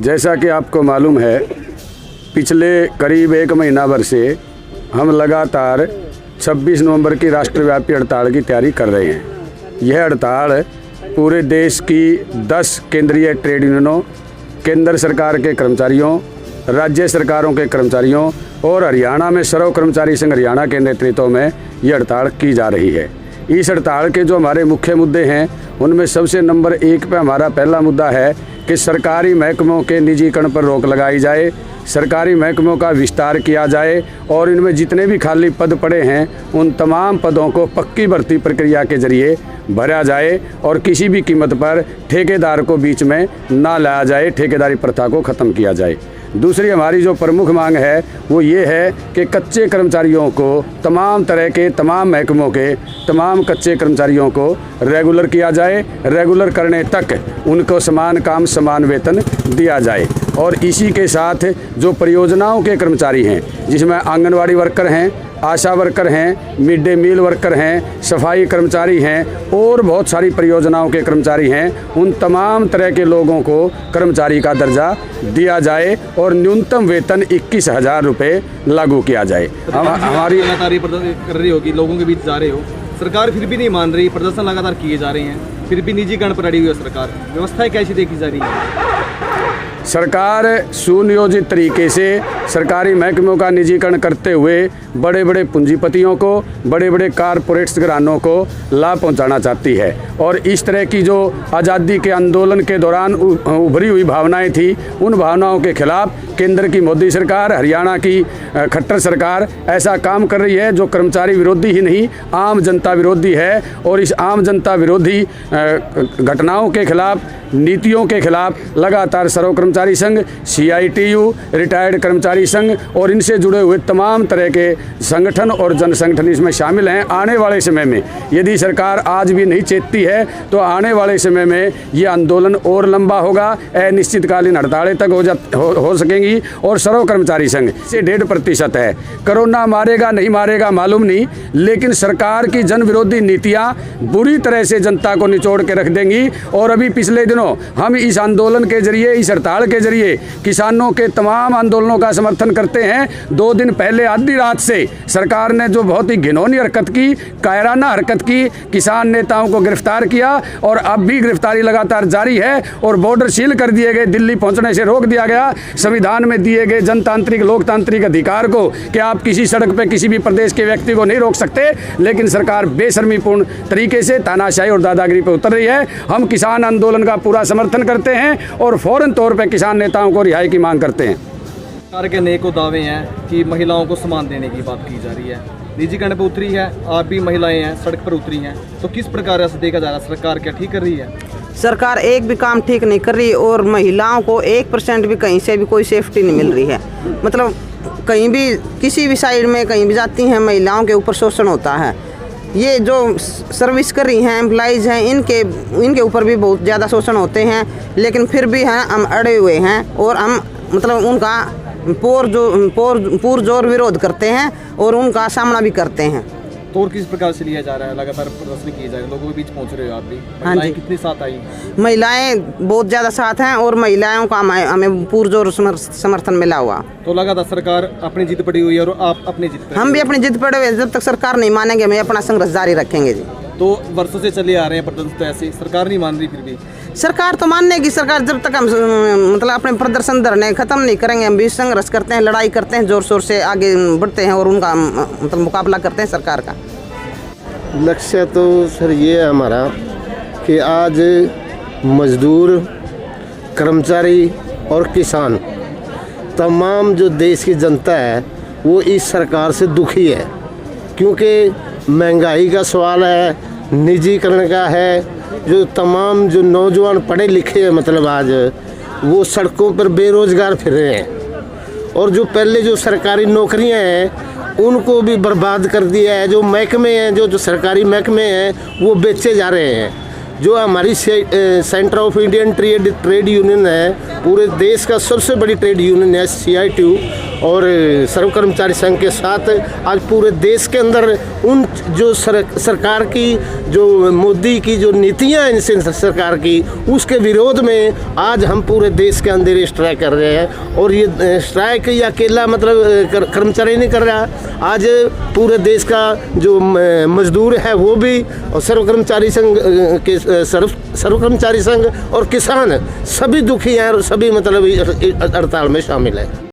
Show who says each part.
Speaker 1: जैसा कि आपको मालूम है, पिछले करीब एक महीना भर से हम लगातार 26 नवंबर की राष्ट्रव्यापी हड़ताल की तैयारी कर रहे हैं। यह हड़ताल पूरे देश की 10 केंद्रीय ट्रेड यूनियनों, केंद्र सरकार के कर्मचारियों, राज्य सरकारों के कर्मचारियों और हरियाणा में सर्व कर्मचारी संघ हरियाणा के नेतृत्व में यह हड़ताल की जा रही है। इस हड़ताल के जो हमारे मुख्य मुद्दे हैं, उनमें सबसे नंबर 1 पे हमारा पहला मुद्दा है कि सरकारी महकमों के निजीकरण पर रोक लगाई जाए, सरकारी महकमों का विस्तार किया जाए और इनमें जितने भी खाली पद पड़े हैं उन तमाम पदों को पक्की भर्ती प्रक्रिया के जरिए भरा जाए और किसी भी कीमत पर ठेकेदार को बीच में ना लाया जाए, ठेकेदारी प्रथा को ख़त्म किया जाए। दूसरी हमारी जो प्रमुख मांग है वो ये है कि कच्चे कर्मचारियों को, तमाम तरह के तमाम महकमों के तमाम कच्चे कर्मचारियों को रेगुलर किया जाए, रेगुलर करने तक उनको समान काम समान वेतन दिया जाए। और इसी के साथ जो परियोजनाओं के कर्मचारी हैं, जिसमें आंगनवाड़ी वर्कर हैं, आशा वर्कर हैं, मिड डे मील वर्कर हैं, सफाई कर्मचारी हैं और बहुत सारी परियोजनाओं के कर्मचारी हैं, उन तमाम तरह के लोगों को कर्मचारी का दर्जा दिया जाए और न्यूनतम वेतन 21,000 रुपये लागू किया जाए।
Speaker 2: हमारी लगातार कर रही होगी, लोगों के बीच जा रहे हो, सरकार फिर भी नहीं मान रही, प्रदर्शन लगातार किए जा रहे हैं, फिर भी निजीकरण पर अड़ी हुई है सरकार। व्यवस्थाएं कैसी देखी जा रही है?
Speaker 1: सरकार सुनियोजित तरीके से सरकारी महकमों का निजीकरण करते हुए बड़े बड़े पूंजीपतियों को, बड़े बड़े कारपोरेट्स घरानों को लाभ पहुंचाना चाहती है। और इस तरह की जो आज़ादी के आंदोलन के दौरान उभरी हुई भावनाएं थी, उन भावनाओं के खिलाफ केंद्र की मोदी सरकार, हरियाणा की खट्टर सरकार ऐसा काम कर रही है जो कर्मचारी विरोधी ही नहीं, आम जनता विरोधी है। और इस आम जनता विरोधी घटनाओं के खिलाफ, नीतियों के खिलाफ लगातार सर्व कर्मचारी संघ, CITU, रिटायर्ड कर्मचारी संघ और इनसे जुड़े हुए तमाम तरह के संगठन और जन संगठन इसमें शामिल हैं। आने वाले समय में यदि सरकार आज भी नहीं चेतती है तो आने वाले समय में ये आंदोलन और लंबा होगा, अनिश्चितकालीन हड़तालें तक हो सकेंगी। और सर्व कर्मचारी संघ से 1.5% है। कोरोना मारेगा नहीं मारेगा मालूम नहीं, लेकिन सरकार की जन विरोधी नीतियाँ बुरी तरह से जनता को निचोड़ के रख देंगी। और अभी पिछले दिनों हम इस आंदोलन के जरिए, इस हड़ताल के जरिए किसानों के तमाम आंदोलनों का समर्थन करते हैं। 2 दिन पहले आधी रात से सरकार ने जो बहुत ही घिनौनी हरकत की, कायराना हरकत की, किसान नेताओं को गिरफ्तार किया और अब भी गिरफ्तारी लगातार जारी है और बॉर्डर सील कर दिए गए, दिल्ली पहुंचने से रोक दिया गया। संविधान में दिए गए जनतांत्रिक लोकतांत्रिक अधिकार को कि आप किसी सड़क पर किसी भी प्रदेश के व्यक्ति को नहीं रोक सकते, लेकिन सरकार बेशर्मीपूर्ण तरीके से तानाशाही और दादागिरी पर उतर रही है। हम किसान आंदोलन का पूरा समर्थन करते हैं और फौरन तौर पर किसान नेताओं को रिहाई की मांग करते हैं।
Speaker 2: सरकार के नेको दावे हैं कि महिलाओं को सम्मान देने की बात की जा रही है, निजीकरण पर उतरी है, आप भी महिलाएं हैं, सड़क पर उतरी हैं, तो किस प्रकार से देखा जा रहा है, सरकार क्या ठीक कर रही है?
Speaker 3: सरकार एक भी काम ठीक नहीं कर रही और महिलाओं को 1% भी कहीं से भी कोई सेफ्टी नहीं मिल रही है। मतलब कहीं भी किसी भी साइड में कहीं भी जाती हैं, महिलाओं के ऊपर शोषण होता है। ये जो सर्विस कर रही हैं, एम्प्लॉइज़ हैं, इनके ऊपर भी बहुत ज़्यादा शोषण होते हैं, लेकिन फिर भी हैं हम अड़े हुए हैं और हम मतलब उनका पुरजोर विरोध करते हैं और उनका सामना भी करते हैं।
Speaker 2: तो और किस प्रकार से लिया जा रहा है? लगातार प्रदर्शन किए जा रहे हैं, लोगों के बीच पहुंच रहे हो आप भी।
Speaker 3: हाँ जी,
Speaker 2: कितनी साथ आई?
Speaker 3: महिलाएं बहुत ज़्यादा साथ हैं और महिलाओं का हमें पुरजोर समर्थन मिला हुआ।
Speaker 2: तो लगातार सरकार अपनी जिद पड़ी हुई है और आप अपनी जिद पर?
Speaker 3: हम भी अपनी जिद पड़े हुए, जब तक सरकार नहीं मानेंगे हमें अपना संघर्ष जारी रखेंगे जी।
Speaker 2: तो वर्षों से चले आ रहे हैं प्रदर्शन, तो ऐसे सरकार नहीं मान रही, फिर भी
Speaker 3: सरकार तो मानने की, सरकार जब तक हम मतलब अपने प्रदर्शन धरने खत्म नहीं करेंगे, हम भी संघर्ष करते हैं, लड़ाई करते हैं, जोर शोर से आगे बढ़ते हैं और उनका मतलब मुकाबला करते हैं सरकार का।
Speaker 4: लक्ष्य तो सर ये है हमारा कि आज मजदूर, कर्मचारी और किसान, तमाम जो देश की जनता है वो इस सरकार से दुखी है, क्योंकि महंगाई का सवाल है, निजीकरण का है, जो तमाम जो नौजवान पढ़े लिखे हैं मतलब आज वो सड़कों पर बेरोज़गार फिर रहे हैं, और जो पहले जो सरकारी नौकरियां हैं उनको भी बर्बाद कर दिया है। जो महकमे हैं, जो सरकारी महकमे हैं वो बेचे जा रहे हैं। जो हमारी centre of Indian trade union है, पूरे देश का सबसे बड़ी ट्रेड यूनियन है CITU, और सर्व कर्मचारी संघ के साथ आज पूरे देश के अंदर उन जो सरकार की जो मोदी की जो नीतियां हैं सरकार की, उसके विरोध में आज हम पूरे देश के अंदर स्ट्राइक कर रहे हैं। और ये स्ट्राइक या अकेला मतलब कर्मचारी नहीं कर रहा, आज पूरे देश का जो मजदूर है वो भी, और सर्व कर्मचारी संघ के सर्व कर्मचारी संघ और किसान सभी दुखी हैं और सभी मतलब हड़ताल में शामिल है।